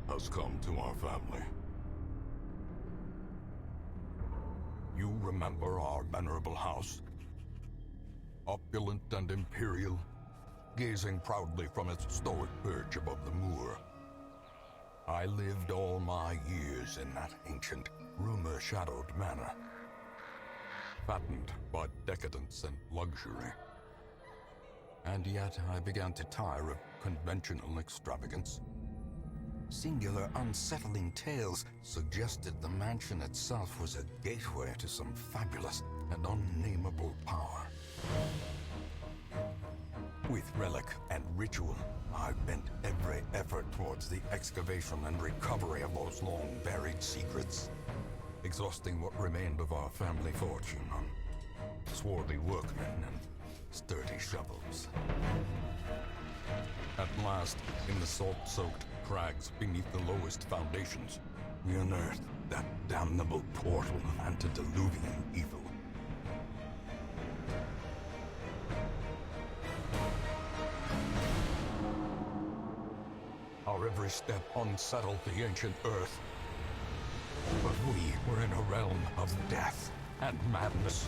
has come to our family. You remember our venerable house? Opulent and imperial, gazing proudly from its stoic perch above the moor. I lived all my years in that ancient, rumor-shadowed manor, fattened by decadence and luxury. And yet I began to tire of conventional extravagance. Singular, unsettling tales suggested the mansion itself was a gateway to some fabulous and unnameable power. With relic and ritual, I've bent every effort towards the excavation and recovery of those long-buried secrets, exhausting what remained of our family fortune on swarthy workmen and sturdy shovels. At last, in the salt-soaked crags beneath the lowest foundations, we unearthed that damnable portal antediluvian evil. Our every step unsettled the ancient earth. But we were in a realm of death and madness.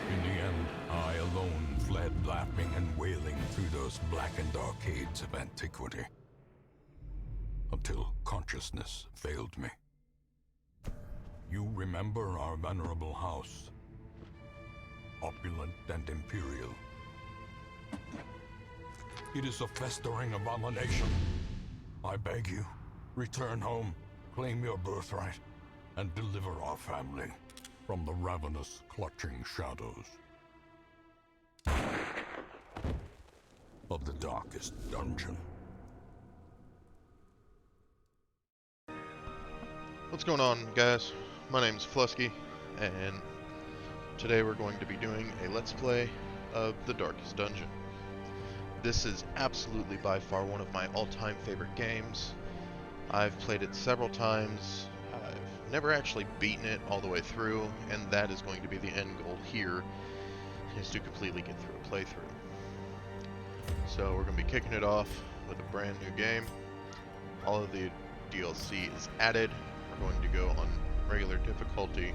In the end, I alone fled laughing and wailing through those blackened arcades of antiquity, until consciousness failed me. You remember our venerable house, opulent and imperial. It is a festering abomination. I beg you, return home, claim your birthright, and deliver our family from the ravenous, clutching shadows of the darkest dungeon. What's going on, guys? My name's Flusky, and today we're going to be doing a Let's Play of The Darkest Dungeon. This is absolutely by far one of my all-time favorite games. I've played it several times. I've never actually beaten it all the way through, and that is going to be the end goal here, is to completely get through a playthrough. So we're going to be kicking it off with a brand new game. All of the DLC is added. We're going to go on regular difficulty,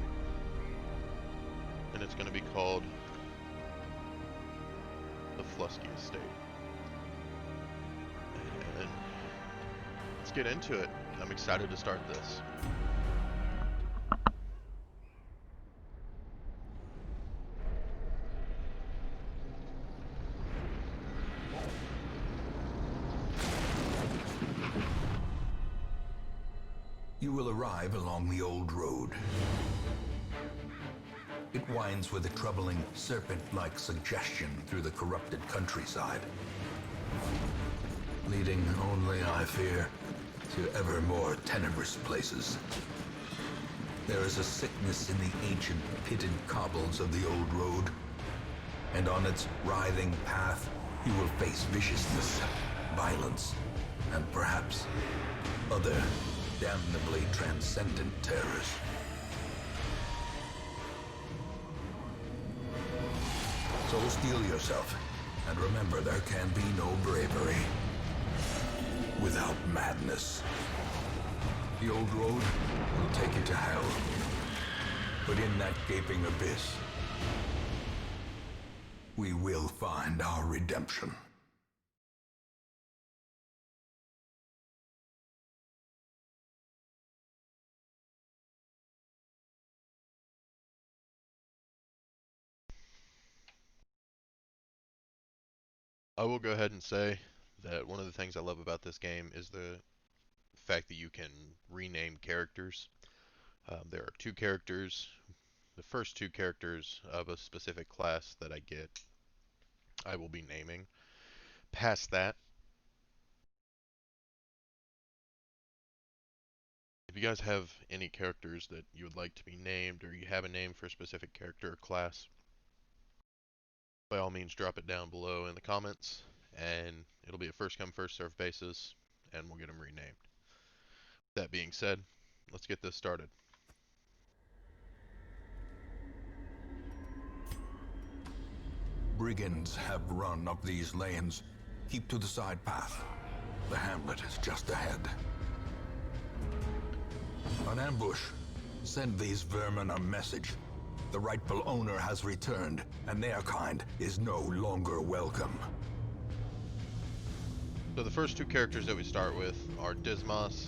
and it's going to be called the Flusky Estate. And let's get into it. I'm excited to start this. You will arrive along the old road. It winds with a troubling, serpent-like suggestion through the corrupted countryside, leading only, I fear, to ever more tenebrous places. There is a sickness in the ancient, pitted cobbles of the old road, and on its writhing path, you will face viciousness, violence, and perhaps other damnably transcendent terrors. So steel yourself, and remember there can be no bravery without madness. The old road will take you to hell, but in that gaping abyss, we will find our redemption. I will go ahead and say that one of the things I love about this game is the fact that you can rename characters. There are two characters. The first two characters of a specific class that I get, I will be naming. Past that, if you guys have any characters that you would like to be named, or you have a name for a specific character or class, by all means drop it down below in the comments, and it'll be a first come first served basis, and we'll get them renamed. That being said, let's get this started. Brigands have run up these lanes, Keep to the side path. The hamlet is just ahead. An ambush. Send these vermin a message. The rightful owner has returned, and their kind is no longer welcome. So the first two characters that we start with are Dismas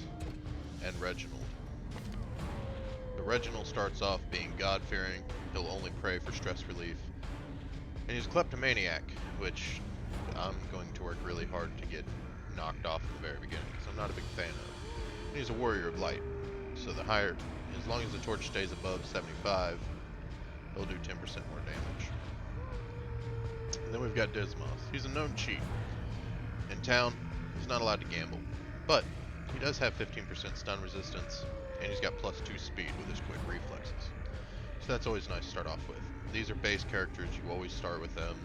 and Reginald. So Reginald starts off being God-fearing. He'll only pray for stress relief. And he's a kleptomaniac, which I'm going to work really hard to get knocked off at the very beginning, because I'm not a big fan of. And he's a warrior of light. So the higher, as long as the torch stays above 75, he'll do 10% more damage. And then we've got Dismas. He's a known cheat. In town, he's not allowed to gamble, but he does have 15% stun resistance, and he's got +2 speed with his quick reflexes. So that's always nice to start off with. These are base characters. You always start with them.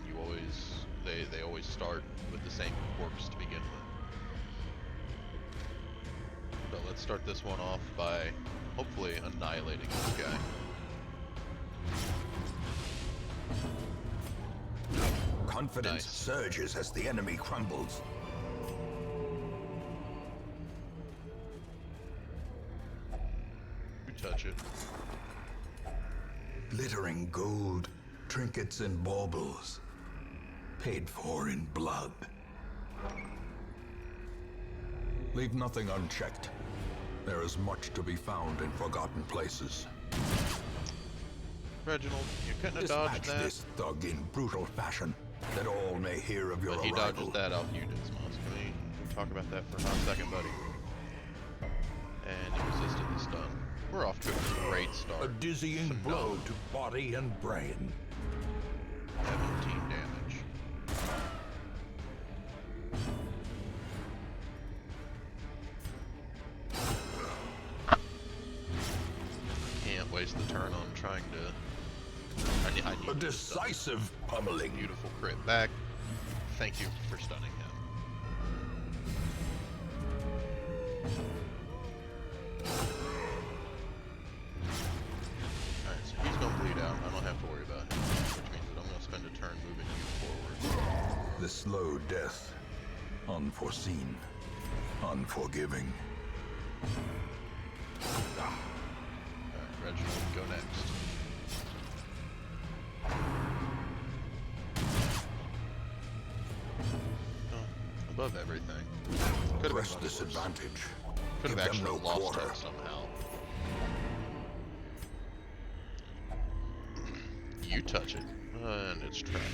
They always start with the same quirks to begin with. So let's start this one off by hopefully annihilating this guy. Confidence Nice. surges as the enemy crumbles. You touch it. Glittering gold, trinkets and baubles, paid for in blood. Leave nothing unchecked. There is much to be found in forgotten places. Reginald, you couldn't have dodged Dispatch that. this thug in brutal fashion, that all may hear of your But he arrival. dodges that off you, Dismas. Can we talk about that for a hot second, buddy? And he resisted the stun. We're off to a great start. A dizzying blow to body and brain. 17 damage. Can't waste the turn on trying to... I need A to stun him. decisive pummeling. Beautiful crit back. Thank you for stunning him. Alright, so he's gonna bleed out. I don't have to worry about him. Which means that I'm gonna spend a turn moving you forward. The slow death. Unforeseen. Unforgiving. Alright, Reginald, go next. Oh, above everything. Could have Press been much worse. disadvantage. Could have Give them actually no lost quarter. it somehow. You touch it, and it's trapped.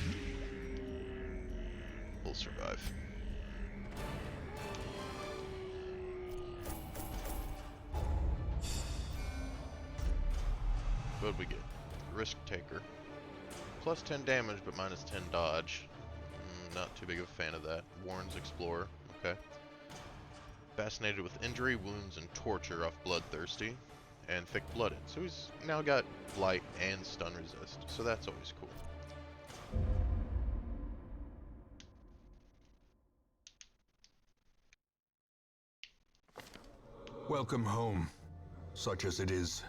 We'll survive. What'd we get? Risk Taker. Plus 10 damage, but minus 10 dodge. Not too big of a fan of that. Warren's Explorer. Okay. Fascinated with injury, wounds, and torture off Bloodthirsty. And Thick-Blooded. So he's now got Blight and Stun Resist. So that's always cool. Welcome home, such as it is.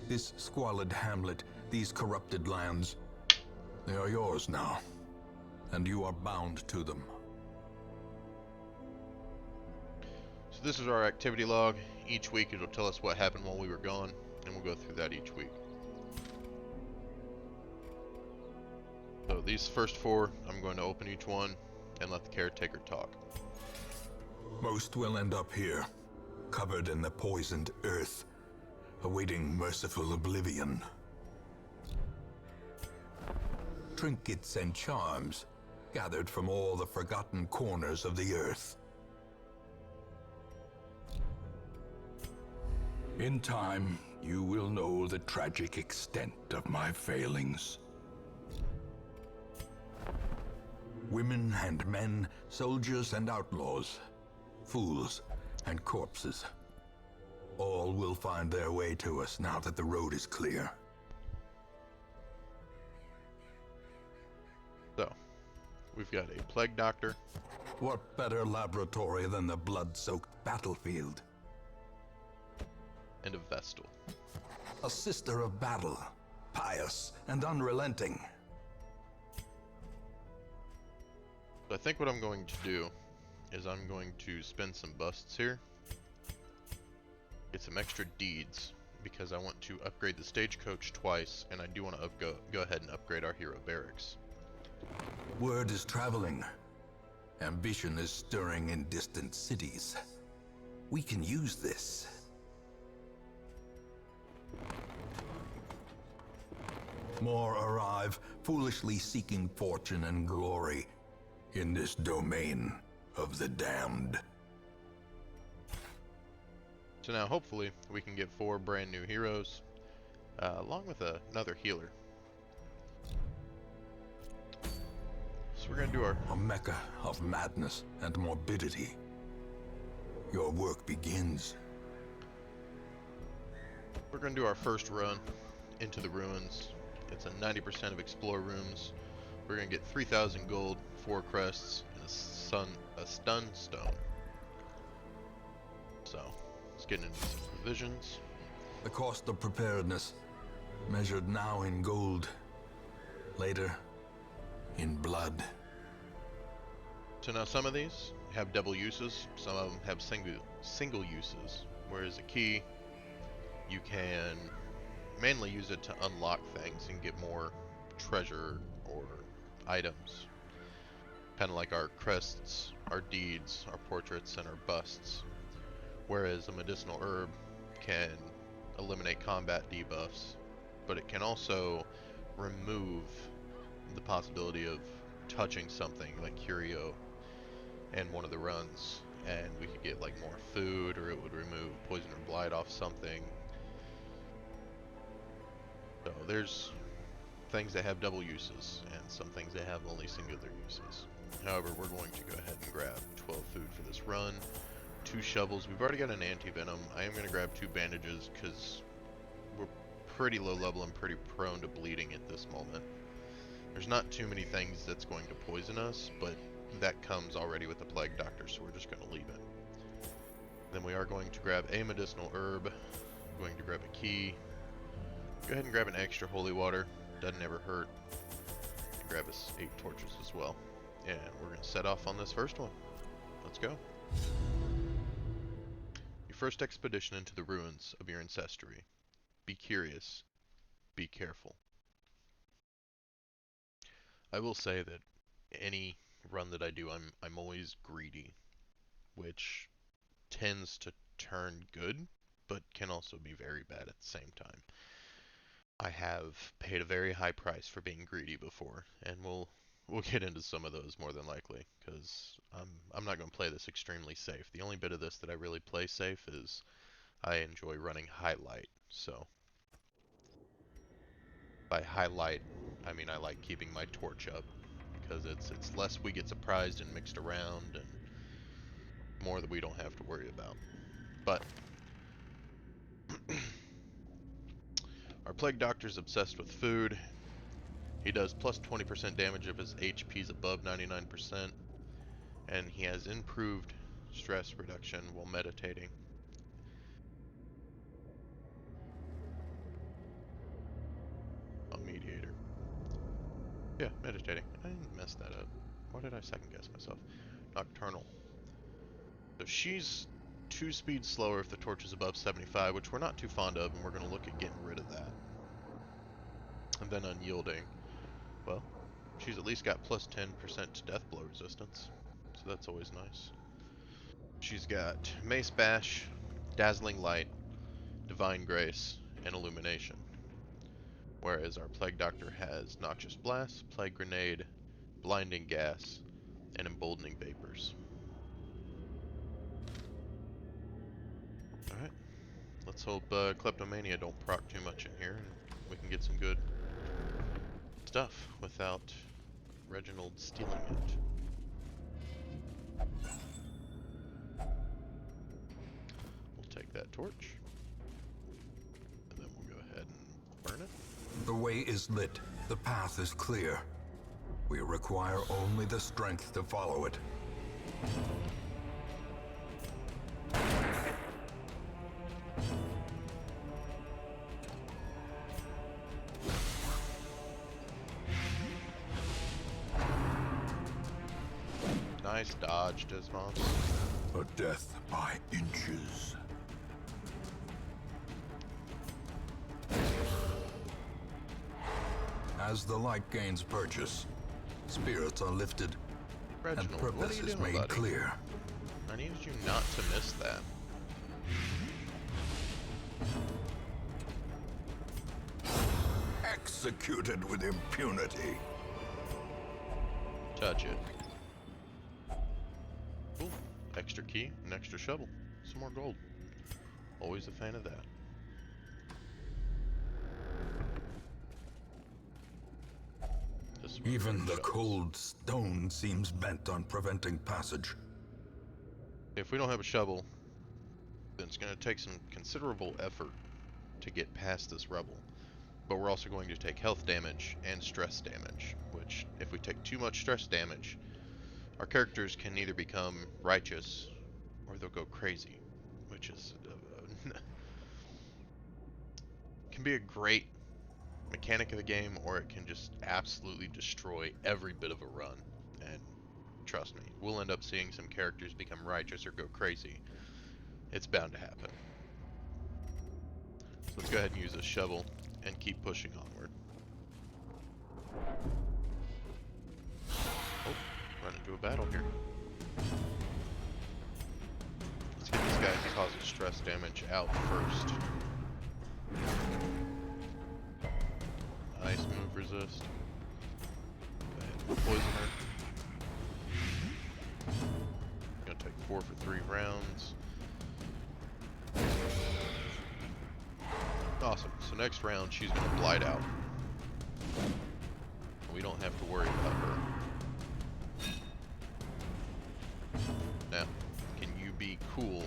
This squalid hamlet, these corrupted lands, they are yours now, and you are bound to them. So this is our activity log. Each week it'll tell us what happened while we were gone, and we'll go through that each week. So these first four, I'm going to open each one and let the caretaker talk. Most will end up here, covered in the poisoned earth, awaiting merciful oblivion. Trinkets and charms, gathered from all the forgotten corners of the earth. In time, you will know the tragic extent of my failings. Women and men, soldiers and outlaws, fools and corpses. All will find their way to us now that the road is clear. So, we've got a Plague Doctor, What better laboratory than the blood-soaked battlefield? and a Vestal. A sister of battle, pious and unrelenting. So I think what I'm going to do is I'm going to spend some busts here, get some extra deeds, because I want to upgrade the stagecoach twice, and I do want to go ahead and upgrade our hero barracks. Word is traveling. Ambition is stirring in distant cities. We can use this. More arrive, foolishly seeking fortune and glory in this domain of the damned. So now hopefully we can get 4 brand new heroes, along with another healer. So we're gonna do A mecca of madness and morbidity. Your work begins. We're gonna do our first run into the ruins. It's a 90% of explore rooms. We're gonna get 3,000 gold, 4 crests, and a stun stone. So let's get into some provisions. The cost of preparedness, measured now in gold, later in blood. So now some of these have double uses, some of them have single uses. Whereas a key, you can mainly use it to unlock things and get more treasure or items. Kind of like our crests, our deeds, our portraits, and our busts. Whereas a medicinal herb can eliminate combat debuffs, but it can also remove the possibility of touching something like Curio in one of the runs, and we could get like more food, or it would remove poison or blight off something. So there's things that have double uses, and some things that have only singular uses. However, we're going to go ahead and grab 12 food for this run, 2 shovels. We've already got an anti-venom. I am going to grab 2 bandages because we're pretty low level and pretty prone to bleeding at this moment. There's not too many things that's going to poison us, but that comes already with the Plague Doctor, so we're just going to leave it. Then we are going to grab a medicinal herb. I'm going to grab a key. Go ahead and grab an extra holy water. Doesn't ever hurt. And grab us 8 torches as well. And we're going to set off on this first one. Let's go. Your first expedition into the ruins of your ancestry. Be curious. Be careful. I will say that any run that I do, I'm always greedy, which tends to turn good, but can also be very bad at the same time. I have paid a very high price for being greedy before, and we'll get into some of those more than likely, because I'm not going to play this extremely safe. The only bit of this that I really play safe is I enjoy running highlight. So by highlight, I mean I like keeping my torch up, because it's less we get surprised and mixed around, and more that we don't have to worry about. But our Plague Doctor's obsessed with food. He does plus 20% damage if his HP's above 99%, and he has improved stress reduction while meditating. A mediator. Yeah, meditating. I didn't mess that up. Why did I second guess myself? Nocturnal. So she's 2 speeds slower if the torch is above 75, which we're not too fond of, and we're going to look at getting rid of that. And then unyielding. Well, she's at least got plus 10% to death blow resistance, so that's always nice. She's got Mace Bash, Dazzling Light, Divine Grace, and Illumination. Whereas our Plague Doctor has Noxious Blast, Plague Grenade, Blinding Gas, and Emboldening Vapors. Alright, let's hope Kleptomania don't proc too much in here, and we can get some good stuff without Reginald stealing it. We'll take that torch, and then we'll go ahead and burn it. The way is lit. The path is clear. We require only the strength to follow it. Nice dodge, Dismos. A death by inches. As the light gains purchase, spirits are lifted, Reginald, and what are purpose you is doing, made buddy? clear. I needed you not to miss that. Executed with impunity. Touch it. Cool. Extra key, an extra shovel. Some more gold. Always a fan of that. Even the cold stone seems bent on preventing passage. If we don't have a shovel, then it's going to take some considerable effort to get past this rubble. But we're also going to take health damage and stress damage, which, if we take too much stress damage, our characters can either become righteous or they'll go crazy, which is can be a great mechanic of the game, or it can just absolutely destroy every bit of a run. And trust me, we'll end up seeing some characters become righteous or go crazy. It's bound to happen. So let's go ahead and use this shovel and keep pushing onward. Oh, run into a battle here. Let's get this guy who causes stress damage out first. Nice move, resist. Go ahead and poison her. Gonna take 4 for 3 rounds. Awesome. So next round, she's gonna blight out. We don't have to worry about her. Now, can you be cool?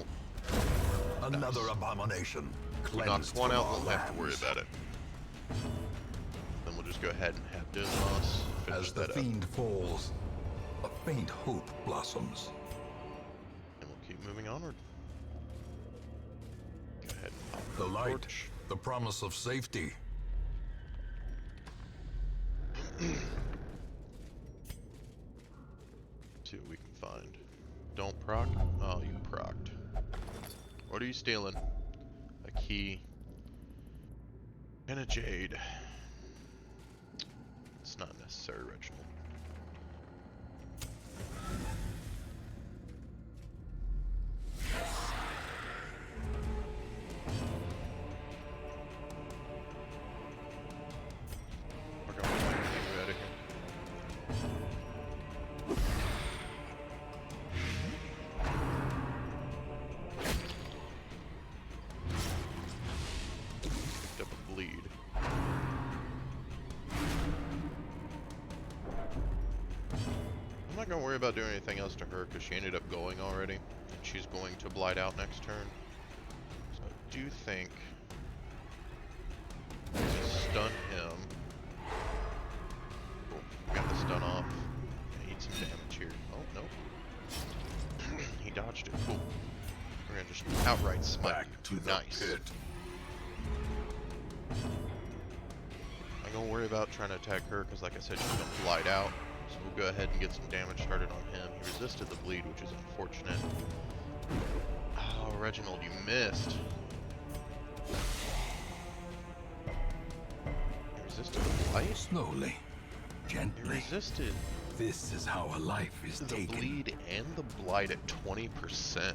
Another Nice. abomination. We knocked one out, we'll have to worry about it. Then we'll just go ahead and have Dismos finish As the that up. fiend falls, a faint hope blossoms. And we'll keep moving onward. Go ahead and pop The light, torch. the promise of safety. See what we can find. Don't proc. Oh, you procced. What are you stealing? A key. And a jade. It's not necessary, Reginald. We're going to get out of here. Picked up a bleed. I'm not going to worry about doing anything else to her because she ended up going already. And she's going to blight out next turn. So I do think we stun him. Cool. We got the stun off. I need some damage here. Oh, no. He dodged it. Cool. We're going to just outright smite. Back to the Nice. pit. I'm going to worry about trying to attack her because, like I said, she's going to blight out. So we'll go ahead and get some damage started on him. He resisted the bleed, which is unfortunate. Oh, Reginald, you missed. You resisted the blight? Slowly, You gently. resisted This is how a life is the taken. bleed and the blight at 20%.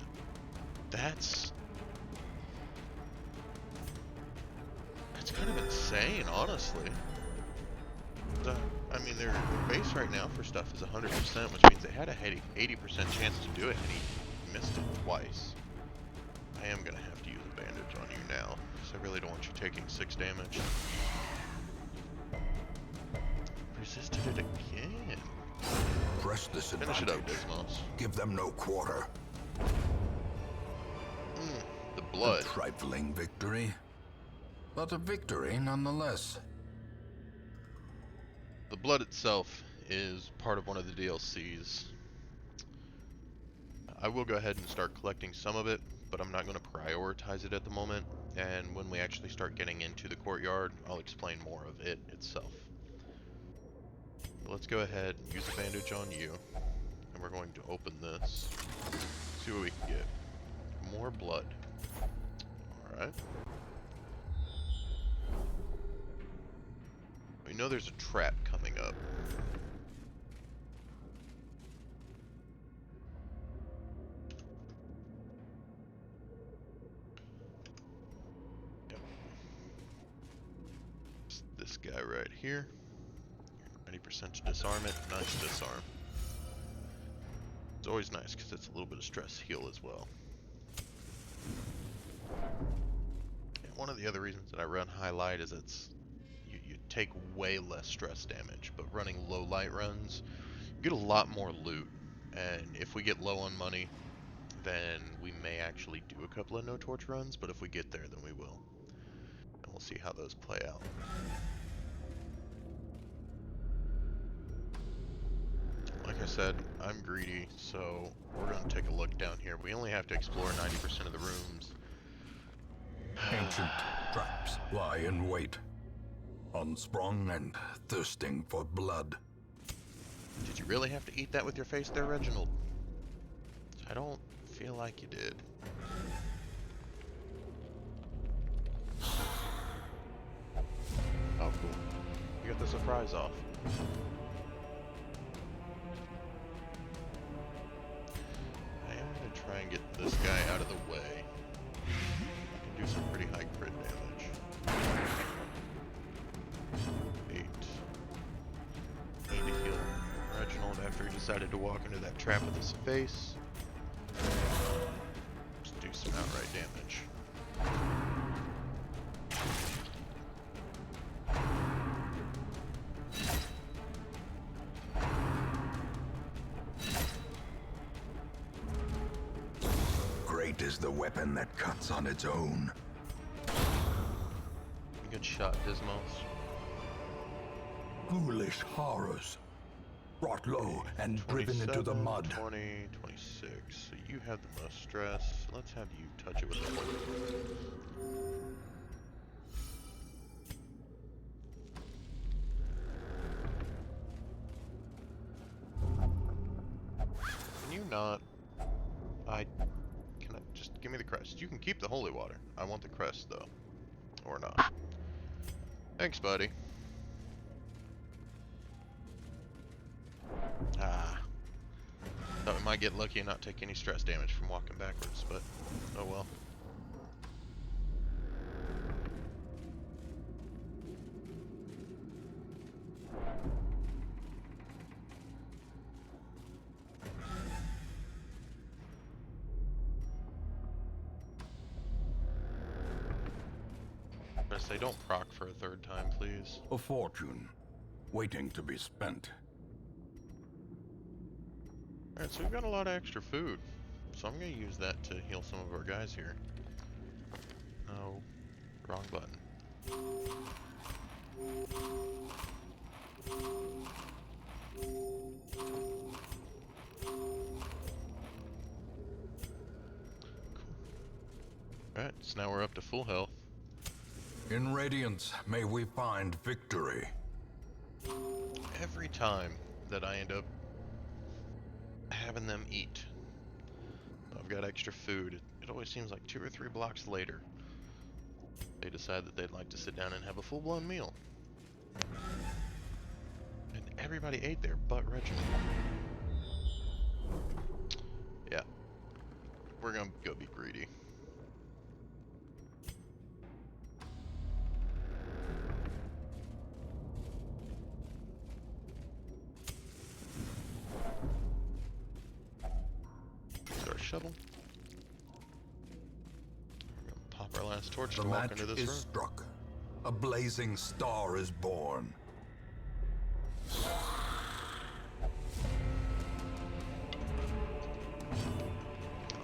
That's kind of insane, honestly. I mean, their base right now for stuff is 100%, which means they had a 80% chance to do it, and he missed it twice. I am going to have to use a bandage on you now, because I really don't want you taking 6 damage. Resisted it again. Press this Finish it advantage. up, Dismos. Give them no quarter. The blood. A trifling victory, but a victory nonetheless. The blood itself is part of one of the DLCs. I will go ahead and start collecting some of it, but I'm not going to prioritize it at the moment. And when we actually start getting into the courtyard, I'll explain more of it itself. But let's go ahead and use a bandage on you. And And we're going to open this. See what we can get. More blood. Alright. We know there's a trap coming up. Yep. It's this guy right here. 90% to disarm it. Nice disarm. It's always nice because it's a little bit of stress heal as well. And one of the other reasons that I run highlight is you take way less stress damage, but running low light runs, you get a lot more loot. And if we get low on money, then we may actually do a couple of no torch runs, but if we get there, then we will. And we'll see how those play out. Like I said, I'm greedy, so we're going to take a look down here. We only have to explore 90% of the rooms. Ancient traps lie in wait, unsprung and thirsting for blood. Did you really have to eat that with your face there, Reginald? I don't feel like you did. Oh, cool. You got the surprise off. I am going to try and get this guy out of the way. I can do some pretty high crit damage. 8. Need to heal Reginald after he decided to walk into that trap with his face. Just do some outright damage. Great is the weapon that cuts on its own. Good shot, Dismos. Ghoulish horrors, brought low and driven into the mud. 20, 26. So you have the most stress. Let's have you touch it with the weapon. Can you not? Can I just give me the crest? You can keep the holy water. I want the crest though, or not. Thanks, buddy. Thought we might get lucky and not take any stress damage from walking backwards, but oh well. But say don't proc for a third time, please. A fortune, waiting to be spent. Alright, so we've got a lot of extra food. So I'm going to use that to heal some of our guys here. No, wrong button. Cool. Alright, so now we're up to full health. In Radiance, may we find victory. Every time that I end up having them eat, I've got extra food. It always seems like 2 or 3 blocks later, they decide that they'd like to sit down and have a full-blown meal. And everybody ate there but Reginald. Yeah. We're gonna go be greedy. Shovel. We're gonna pop our last torch to walk into this room. Struck. A blazing star is born.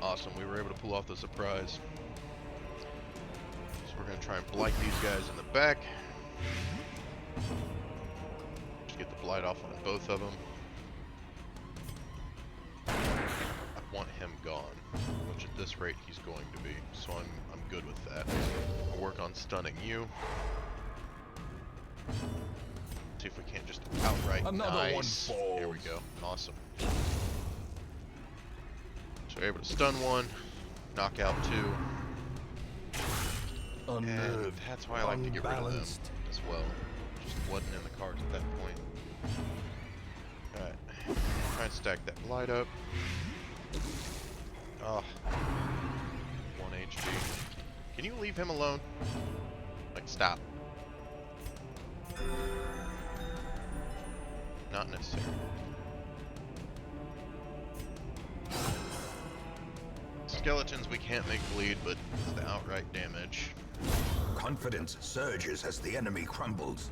Awesome, we were able to pull off the surprise. So we're gonna try and blight these guys in the back. Just get the blight off on both of them. Want him gone, which at this rate he's going to be, so I'm good with that. I'll work on stunning you. See if we can't just outright. Another nice. one falls. Here we go. Awesome. So we're able to stun one, knock out two. And Unnerved, that's why I like to get rid of them unbalanced. as well. Just wasn't in the cards at that point. Alright. Try and stack that glide up. Oh. 1 HG. Can you leave him alone? Like, stop. Not necessary. Skeletons we can't make bleed, but it's the outright damage. Confidence surges as the enemy crumbles.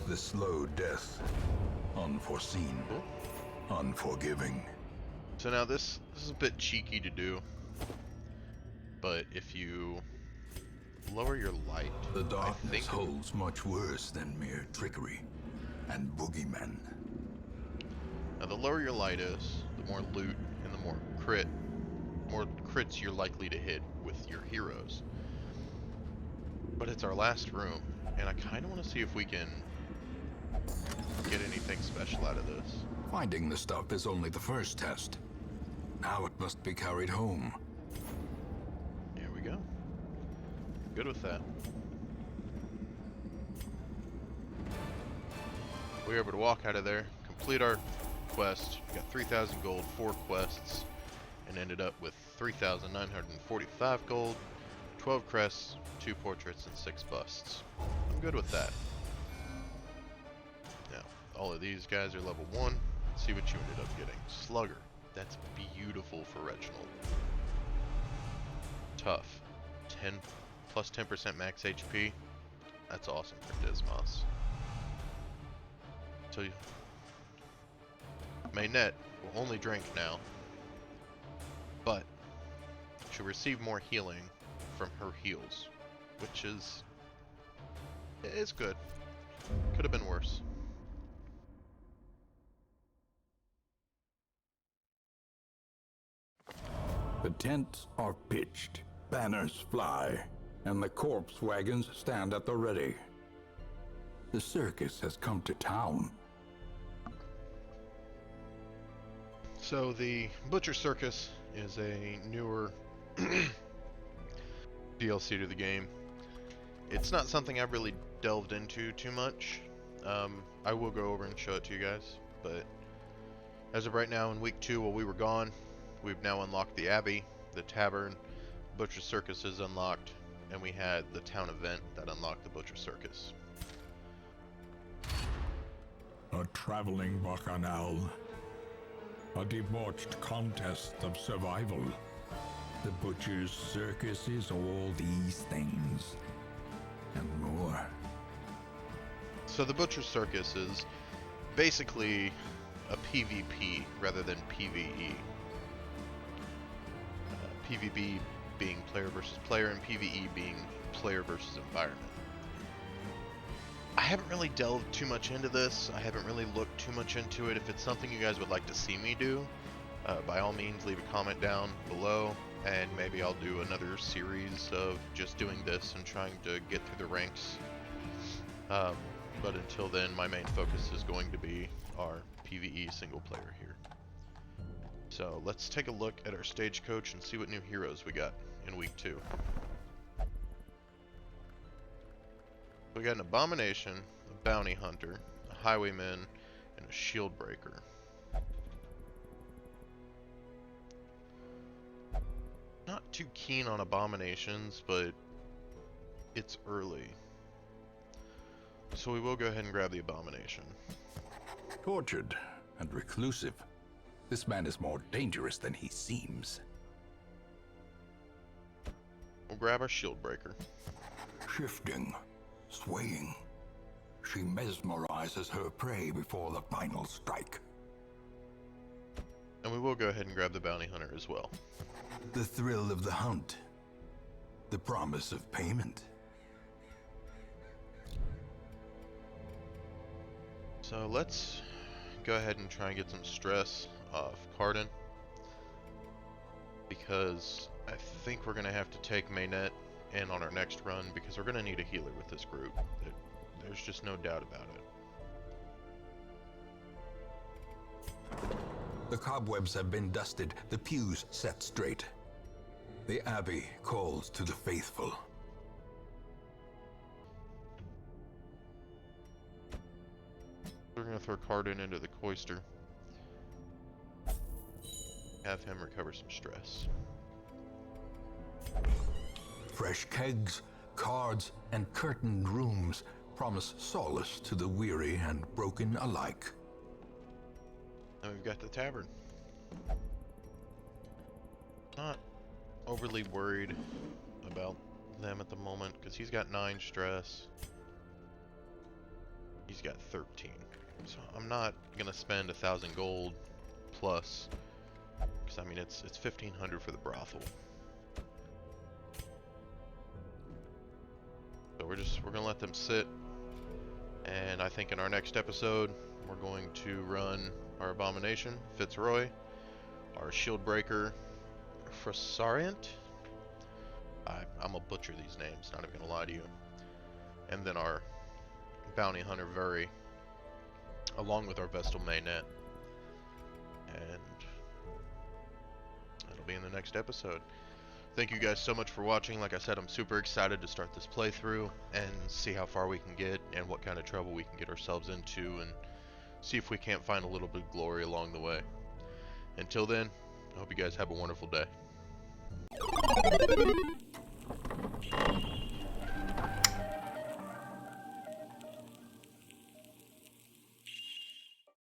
The slow death. Unforeseen. Unforgiving. So now this is a bit cheeky to do, but if you lower your light, The I darkness think holds much worse than mere trickery and boogeymen. now the lower your light is, the more loot and the more crits you're likely to hit with your heroes. But it's our last room, and I kind of want to see if we can get anything special out of this. Finding the stuff is only the first test. Now it must be carried home. Here we go. Good with that. We were able to walk out of there, complete our quest, got 3,000 gold, 4 quests, and ended up with 3,945 gold, 12 crests, 2 portraits, and 6 busts. I'm good with that. Now, all of these guys are level 1. Let's see what you ended up getting. Slugger. That's beautiful for Reginald. Tough. 10 plus 10% max HP. That's awesome for Dismas. So Maynette will only drink now, but she'll receive more healing from her heals, which is good. Could have been worse. The tents are pitched, banners fly, and the corpse wagons stand at the ready. The circus has come to town. So the Butcher Circus is a newer DLC to the game. It's not something I've really delved into too much. I will go over and show it to you guys, but as of right now in week 2 while we were gone, we've now unlocked the Abbey, the Tavern, Butcher Circus is unlocked, and we had the town event that unlocked the Butcher Circus. A traveling bacchanal. A debauched contest of survival. The Butcher's Circus is all these things, and more. So the Butcher Circus is basically a PvP rather than PvE. PvP being player versus player, and PvE being player versus environment. I haven't really delved too much into this. I haven't really looked too much into it. If it's something you guys would like to see me do, by all means leave a comment down below, and maybe I'll do another series of just doing this and trying to get through the ranks. But until then, my main focus is going to be our PvE single player here. So let's take a look at our stagecoach and see what new heroes we got in week 2. We got an Abomination, a Bounty Hunter, a Highwayman, and a Shield Breaker. Not too keen on Abominations, but it's early. So we will go ahead and grab the Abomination. Tortured and reclusive, this man is more dangerous than he seems. We'll grab our Shield Breaker. Shifting, swaying, she mesmerizes her prey before the final strike. And we will go ahead and grab the Bounty Hunter as well. The thrill of the hunt, the promise of payment. So let's go ahead and try and get some stress off Cardin, because I think we're going to have to take Maynette in on our next run, because we're going to need a healer with this group. There's just no doubt about it. The cobwebs have been dusted, the pews set straight. The abbey calls to the faithful. We're gonna throw Cardin into the cloister. Have him recover some stress. Fresh kegs, cards, and curtained rooms promise solace to the weary and broken alike. And we've got the tavern. Not overly worried about them at the moment, because he's got 9 stress. He's got 13. So I'm not gonna spend 1,000 gold plus, because I mean it's 1,500 for the brothel. So we're gonna let them sit, and I think in our next episode we're going to run our abomination Fitzroy, our shield breaker Frasariant. I'm gonna butcher these names, not even gonna lie to you. And then our bounty hunter Vuri, along with our Vestal Maynet. And that'll be in the next episode. Thank you guys so much for watching. Like I said, I'm super excited to start this playthrough and see how far we can get and what kind of trouble we can get ourselves into, and see if we can't find a little bit of glory along the way. Until then, I hope you guys have a wonderful day.